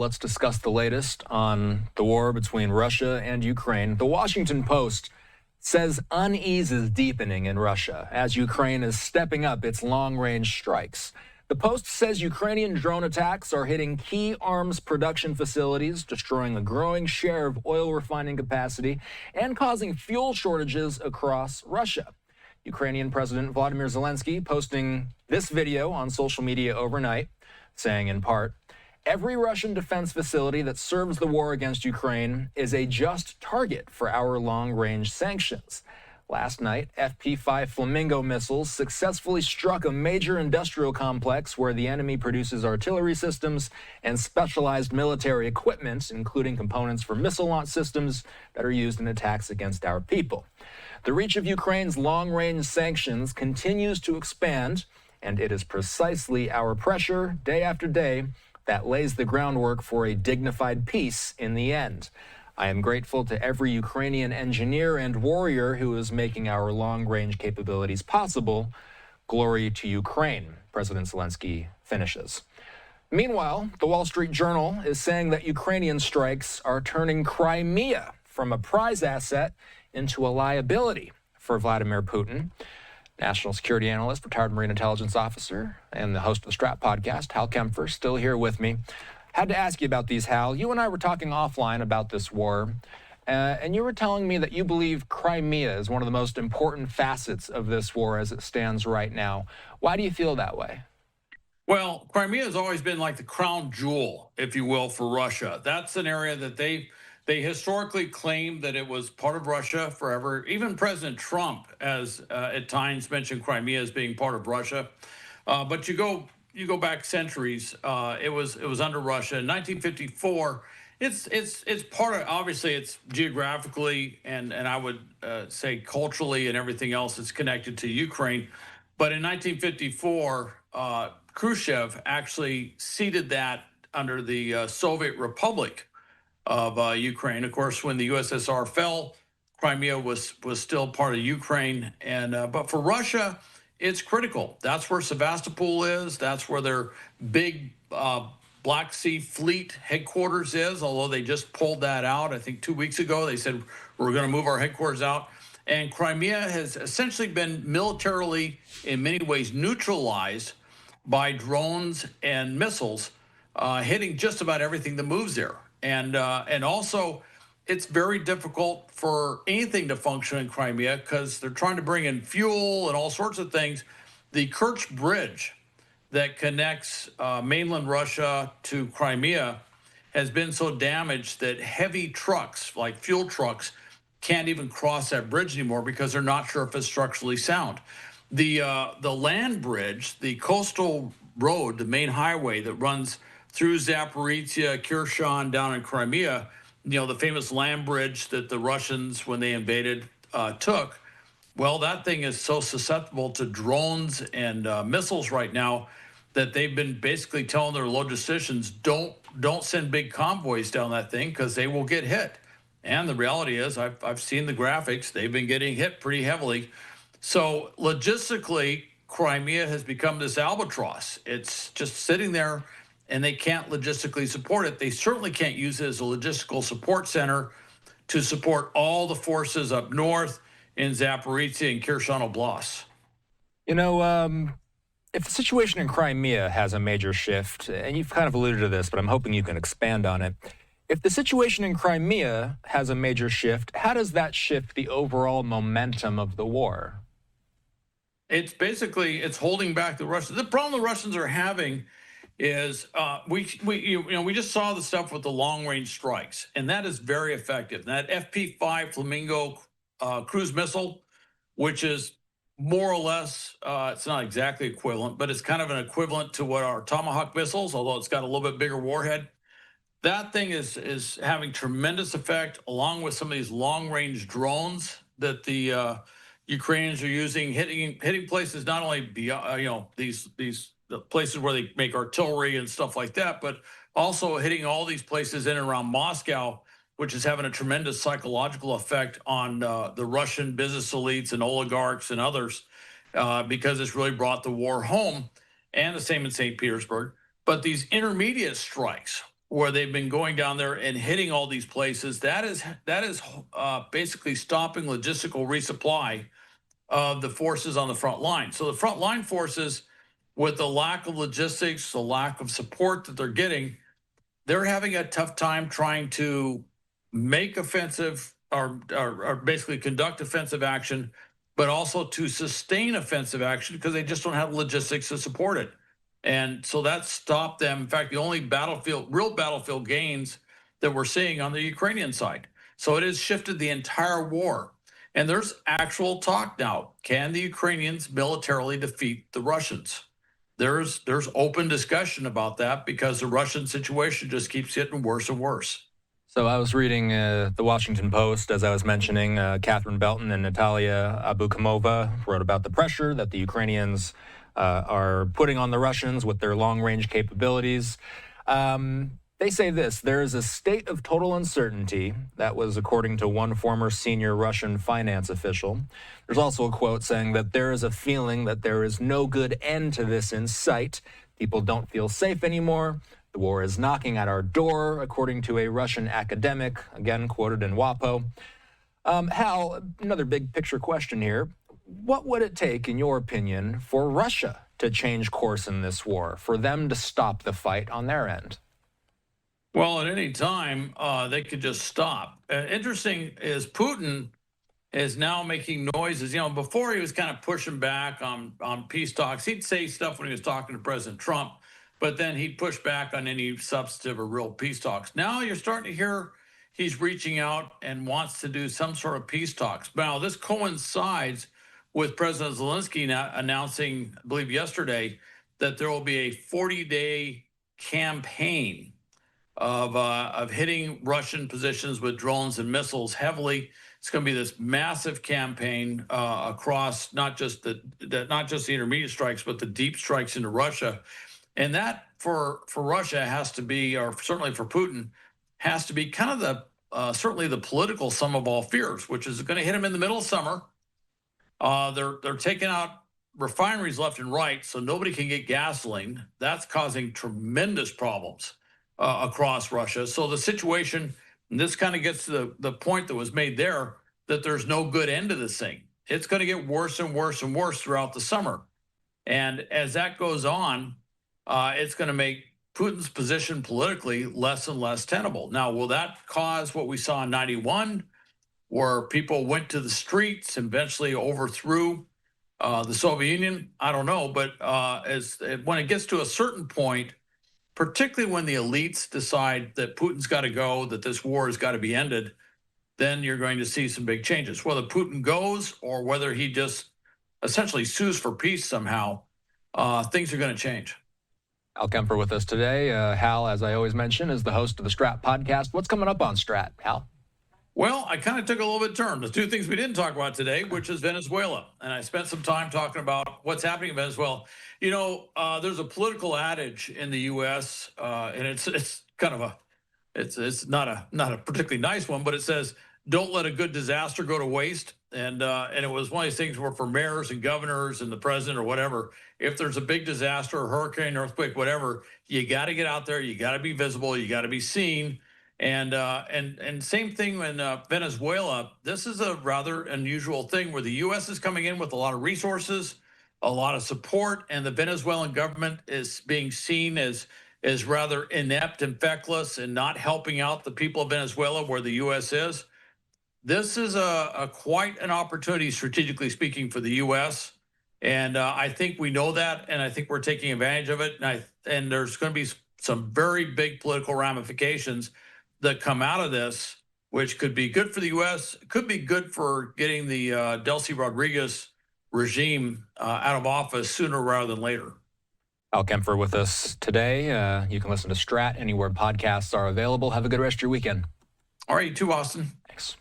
Let's discuss the latest on the war between Russia and Ukraine. The Washington Post says unease is deepening in Russia as Ukraine is stepping up its long-range strikes. The Post says Ukrainian drone attacks are hitting key arms production facilities, destroying a growing share of oil refining capacity and causing fuel shortages across Russia. Ukrainian President Vladimir Zelensky posting this video on social media overnight, saying in part, "Every Russian defense facility that serves the war against Ukraine is a just target for our long-range sanctions." Last night, FP-5 Flamingo missiles successfully struck a major industrial complex where the enemy produces artillery systems and specialized military equipment, including components for missile launch systems that are used in attacks against our people. The reach of Ukraine's long-range sanctions continues to expand, and it is precisely our pressure, day after day, that lays the groundwork for a dignified peace in the end. I am grateful to every Ukrainian engineer and warrior who is making our long-range capabilities possible. Glory to Ukraine, President Zelensky finishes. Meanwhile, the Wall Street Journal is saying that Ukrainian strikes are turning Crimea from a prize asset into a liability for Vladimir Putin. National security analyst, retired Marine intelligence officer, and the host of the Strap podcast, Hal Kempfer, still here with me. Had to ask you about these, Hal. You and I were talking offline about this war, and you were telling me that you believe Crimea is one of the most important facets of this war as it stands right now. Why do you feel that way? Well, Crimea has always been like the crown jewel, if you will, for Russia. That's an area that they historically claimed that it was part of Russia forever. Even President Trump has at times mentioned Crimea as being part of Russia. But you go back centuries. It was under Russia in 1954. It's part of, obviously it's geographically and I would say culturally and everything else it's connected to Ukraine. But in 1954, Khrushchev actually ceded that under the Soviet Republic of Ukraine. Of course, when the USSR fell, Crimea was still part of Ukraine. And but for Russia, it's critical. That's where Sevastopol is. That's where their big Black Sea Fleet headquarters is, although they just pulled that out. I think 2 weeks ago, they said, we're going to move our headquarters out. And Crimea has essentially been militarily, in many ways, neutralized by drones and missiles, hitting just about everything that moves there. And also, it's very difficult for anything to function in Crimea because they're trying to bring in fuel and all sorts of things. The Kerch Bridge that connects mainland Russia to Crimea has been so damaged that heavy trucks, like fuel trucks, can't even cross that bridge anymore because they're not sure if it's structurally sound. The land bridge, the coastal road, the main highway that runs through Zaporizhia, Kherson, down in Crimea, the famous land bridge that the Russians, when they invaded, took. Well, that thing is so susceptible to drones and missiles right now that they've been basically telling their logisticians, don't send big convoys down that thing because they will get hit. And the reality is, I've seen the graphics, they've been getting hit pretty heavily. So logistically, Crimea has become this albatross. It's just sitting there and they can't logistically support it. They certainly can't use it as a logistical support center to support all the forces up north in Zaporizhia and Kherson Oblast. If the situation in Crimea has a major shift, and you've kind of alluded to this, but I'm hoping you can expand on it. If the situation in Crimea has a major shift, how does that shift the overall momentum of the war? It's holding back the Russians. The problem the Russians are having is we just saw the stuff with the long-range strikes, and that is very effective. That FP-5 Flamingo cruise missile, which is more or less, it's not exactly equivalent, but it's kind of an equivalent to what our Tomahawk missiles, although it's got a little bit bigger warhead. That thing is having tremendous effect, along with some of these long-range drones that the Ukrainians are using, hitting places not only beyond, these places where they make artillery and stuff like that, but also hitting all these places in and around Moscow, which is having a tremendous psychological effect on the Russian business elites and oligarchs and others, because it's really brought the war home, and the same in St. Petersburg. But these intermediate strikes, where they've been going down there and hitting all these places. That is basically stopping logistical resupply of the forces on the front line. So the front line forces, with the lack of logistics, the lack of support that they're getting, they're having a tough time trying to make offensive or basically conduct offensive action, but also to sustain offensive action because they just don't have logistics to support it. And so that stopped them. In fact, the only real battlefield gains that we're seeing on the Ukrainian side. So it has shifted the entire war. And there's actual talk now. Can the Ukrainians militarily defeat the Russians? There's open discussion about that because the Russian situation just keeps getting worse and worse. So I was reading the Washington Post, as I was mentioning. Catherine Belton and Natalia Abukamova wrote about the pressure that the Ukrainians are putting on the Russians with their long-range capabilities. They say this: there is a state of total uncertainty. That was according to one former senior Russian finance official. There's also a quote saying that there is a feeling that there is no good end to this in sight. People don't feel safe anymore. The war is knocking at our door, according to a Russian academic, again quoted in WAPO. Hal, another big picture question here. What would it take, in your opinion, for Russia to change course in this war, for them to stop the fight on their end? Well, at any time, they could just stop. Interesting is Putin is now making noises. You know, before he was kind of pushing back on peace talks. He'd say stuff when he was talking to President Trump, but then he'd push back on any substantive or real peace talks. Now you're starting to hear he's reaching out and wants to do some sort of peace talks. Now, this coincides with President Zelensky announcing, I believe yesterday, that there will be a 40-day campaign of hitting Russian positions with drones and missiles heavily. It's going to be this massive campaign across not just the intermediate strikes, but the deep strikes into Russia. And that for Russia has to be, or certainly for Putin, has to be kind of the certainly the political sum of all fears, which is going to hit him in the middle of summer. They're taking out refineries left and right, so nobody can get gasoline. That's causing tremendous problems across Russia. So the situation, and this kind of gets to the point that was made there, that there's no good end to this thing. It's going to get worse and worse and worse throughout the summer. And as that goes on, it's going to make Putin's position politically less and less tenable. Now, will that cause what we saw in 91, where people went to the streets and eventually overthrew the Soviet Union? I don't know. But when it gets to a certain point, particularly when the elites decide that Putin's got to go, that this war has got to be ended, then you're going to see some big changes. Whether Putin goes or whether he just essentially sues for peace somehow, things are going to change. Hal Kempfer with us today. Hal, as I always mention, is the host of the Strat podcast. What's coming up on Strat, Hal? Well, I kind of took a little bit of turn. The two things we didn't talk about today, which is Venezuela. And I spent some time talking about what's happening in Venezuela. You know, there's a political adage in the U.S., and it's kind of it's not a particularly nice one, but it says, don't let a good disaster go to waste. And it was one of these things where for mayors and governors and the president or whatever, if there's a big disaster, a hurricane, earthquake, whatever, you got to get out there. You got to be visible. You got to be seen. And same thing in Venezuela. This is a rather unusual thing where the U.S. is coming in with a lot of resources, a lot of support, and the Venezuelan government is being seen as rather inept and feckless and not helping out the people of Venezuela where the U.S. is. This is a quite an opportunity, strategically speaking, for the U.S. And I think we know that, and I think we're taking advantage of it. And there's going to be some very big political ramifications that come out of this, which could be good for the U.S., could be good for getting the Delcy Rodriguez regime out of office sooner rather than later. Hal Kempfer with us today. You can listen to Strat anywhere podcasts are available. Have a good rest of your weekend. All right, you too, Austin. Thanks.